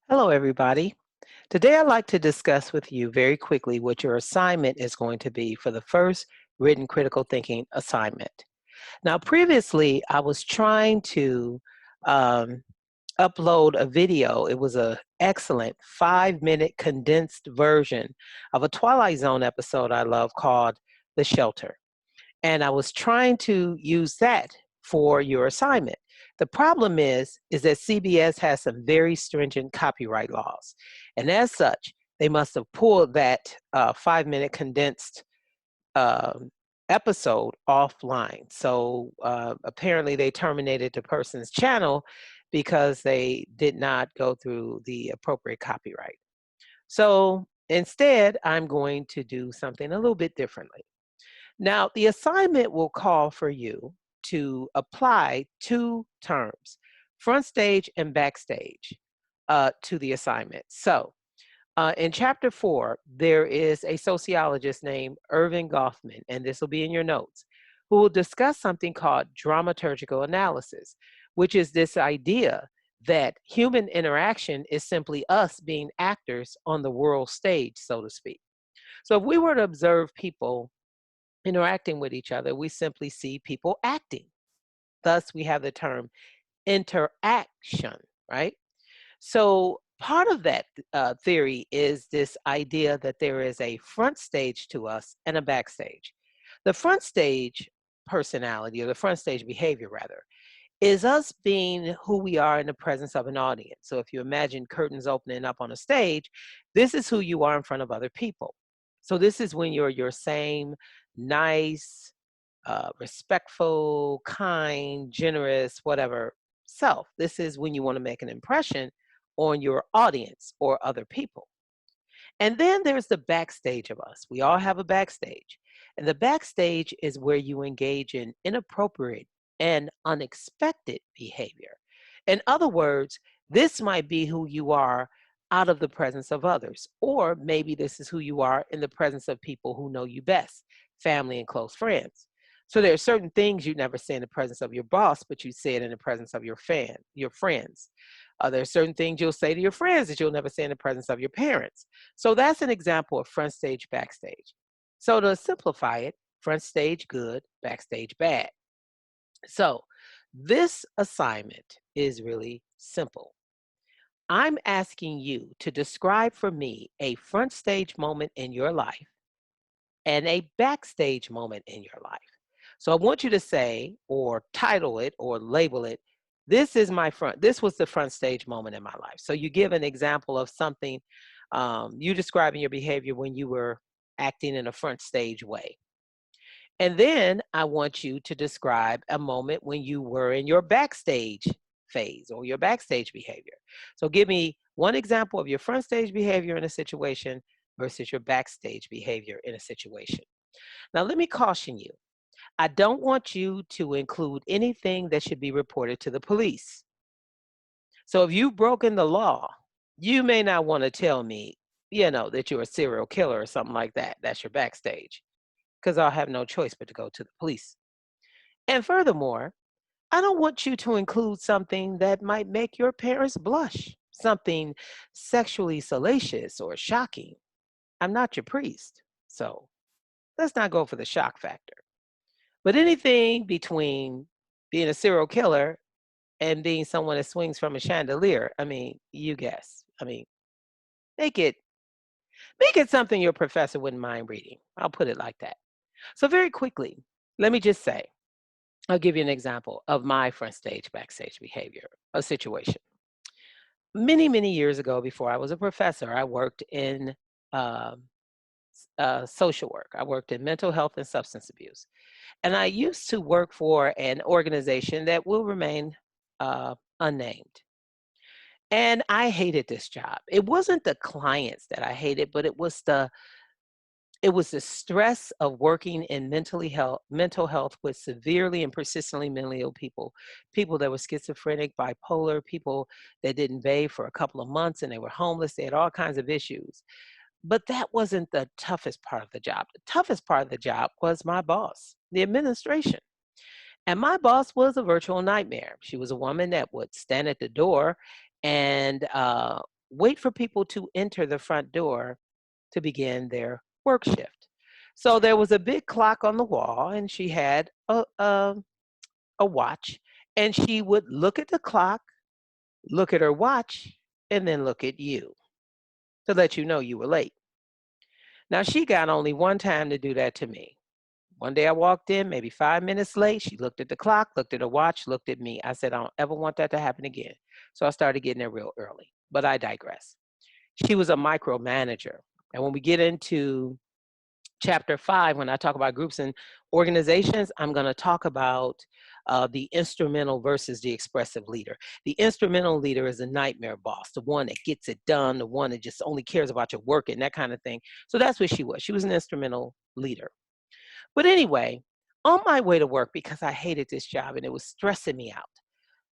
Hello, everybody. Today, I'd like to discuss with you very quickly what your assignment is going to be for the first written critical thinking assignment. Now, previously, I was trying to um, upload a video. It was an excellent 5-minute condensed version of a Twilight Zone episode I love called The Shelter. And I was trying to use that for your assignment. The problem is that CBS has some very stringent copyright laws. And as such, they must have pulled that 5-minute condensed um episode offline. So apparently they terminated the person's channel because they did not go through the appropriate copyright. So instead, I'm going to do something a little bit differently. Now, the assignment will call for you to apply two terms, front stage and backstage, to the assignment. So, in chapter 4, there is a sociologist named Irving Goffman, and this will be in your notes, who will discuss something called dramaturgical analysis, which is this idea that human interaction is simply us being actors on the world stage, so to speak. So, if we were to observe people interacting with each other, we simply see people acting. Thus, we have the term interaction, right? So, part of that theory is this idea that there is a front stage to us and a backstage. The front stage personality, or the front stage behavior, rather, is us being who we are in the presence of an audience. So, if you imagine curtains opening up on a stage, this is who you are in front of other people. So, this is when you're your same nice, respectful, kind, generous, whatever self. This is when you want to make an impression on your audience or other people. And then there's the backstage of us. We all have a backstage. And the backstage is where you engage in inappropriate and unexpected behavior. In other words, this might be who you are out of the presence of others, or maybe this is who you are in the presence of people who know you best, family and close friends. So there are certain things you never say in the presence of your boss, but you say it in the presence of your friends. There are certain things you'll say to your friends that you'll never say in the presence of your parents. So that's an example of front stage, backstage. So to simplify it, front stage good, backstage bad. So this assignment is really simple. I'm asking you to describe for me a front stage moment in your life and a backstage moment in your life. So I want you to say or title it or label it, this was the front stage moment in my life. So you give an example of something, you describing your behavior when you were acting in a front stage way. And then I want you to describe a moment when you were in your backstage phase or your backstage behavior. So give me one example of your front stage behavior in a situation versus your backstage behavior in a situation. Now, let me caution you. I don't want you to include anything that should be reported to the police. So if you've broken the law, you may not want to tell me, that you're a serial killer or something like that. That's your backstage, because I'll have no choice but to go to the police. And furthermore, I don't want you to include something that might make your parents blush, something sexually salacious or shocking. I'm not your priest, so let's not go for the shock factor. But anything between being a serial killer and being someone that swings from a chandelier, I mean, you guess. I mean, make it make it something your professor wouldn't mind reading. I'll put it like that. So very quickly, let me just say, I'll give you an example of my front stage, backstage behavior, a situation. Many, many years ago, before I was a professor, I worked in um, social work. I worked in mental health and substance abuse. And I used to work for an organization that will remain unnamed. And I hated this job. It wasn't the clients that I hated, but it was the stress of working in mental health with severely and persistently mentally ill people, people that were schizophrenic, bipolar, people that didn't bathe for a couple of months and they were homeless. They had all kinds of issues. But that wasn't the toughest part of the job. The toughest part of the job was my boss, the administration. And my boss was a virtual nightmare. She was a woman that would stand at the door and wait for people to enter the front door to begin their work shift. So there was a big clock on the wall, and she had a watch, and she would look at the clock, look at her watch, and then look at you to let you know you were late. Now, she got only one time to do that to me. One day I walked in, maybe 5 minutes late. She looked at the clock, looked at her watch, looked at me. I said, I don't ever want that to happen again. So I started getting there real early, but I digress. She was a micromanager. And when we get into chapter 5, when I talk about groups and organizations, I'm going to talk about the instrumental versus the expressive leader. The instrumental leader is a nightmare boss, the one that gets it done, the one that just only cares about your work and that kind of thing. So that's what she was. She was an instrumental leader. But anyway, on my way to work, because I hated this job and it was stressing me out,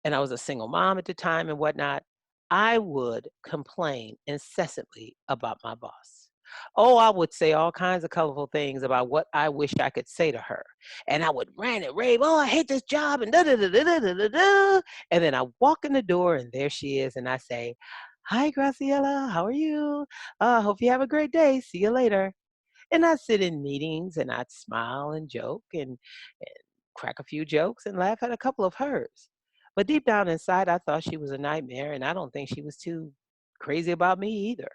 and I was a single mom at the time and whatnot, I would complain incessantly about my boss. Oh, I would say all kinds of colorful things about what I wish I could say to her. And I would rant and rave, oh, I hate this job, and da da da da da da da da. And then I walk in the door, and there she is, and I say, hi, Graciela, how are you? Hope you have a great day. See you later. And I'd sit in meetings and I'd smile and joke and crack a few jokes and laugh at a couple of hers. But deep down inside, I thought she was a nightmare, and I don't think she was too crazy about me either.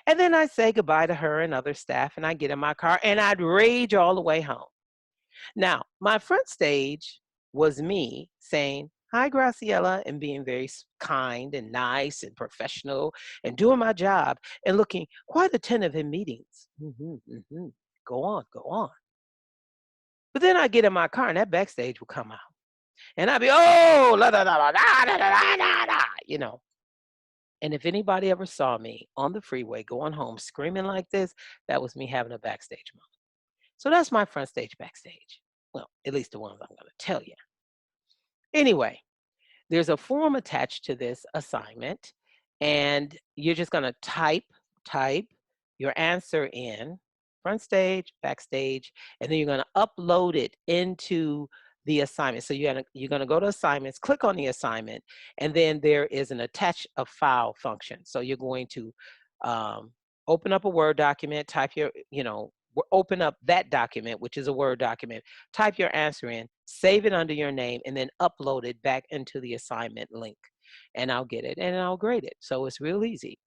And then I'd say goodbye to her and other staff, and I'd get in my car and I'd rage all the way home. Now, my front stage was me saying, hi, Graciela, and being very kind and nice and professional and doing my job and looking quite attentive in meetings. Go on, go on. But then I get in my car and that backstage will come out. And I'd be, oh, la, da, da, da, da, da, da, da, da, you know. And if anybody ever saw me on the freeway going home screaming like this, that was me having a backstage moment. So that's my front stage backstage. Well, at least the ones I'm going to tell you. Anyway, there's a form attached to this assignment, and you're just going to type your answer in front stage, backstage, and then you're going to upload it into the assignment. So you're going to go to assignments, click on the assignment, and then there is an attach a file function. So you're going to open up a Word document, type your, open up that document, which is a Word document, type your answer in, save it under your name, and then upload it back into the assignment link. And I'll get it and I'll grade it. So it's real easy,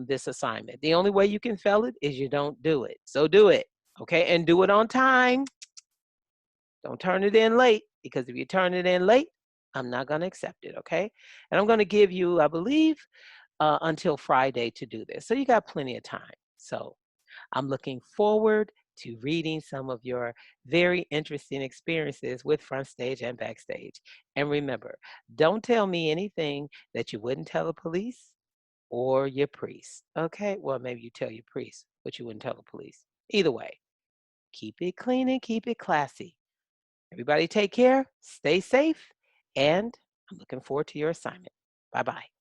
this assignment. The only way you can fail it is you don't do it. So do it, okay? And do it on time. Don't turn it in late, because if you turn it in late, I'm not going to accept it, okay? And I'm going to give you, I believe, until Friday to do this. So you got plenty of time. So I'm looking forward to reading some of your very interesting experiences with front stage and backstage. And remember, don't tell me anything that you wouldn't tell the police or your priest. Okay? Well, maybe you tell your priest, but you wouldn't tell the police. Either way, keep it clean and keep it classy. Everybody take care, stay safe, and I'm looking forward to your assignment. Bye-bye.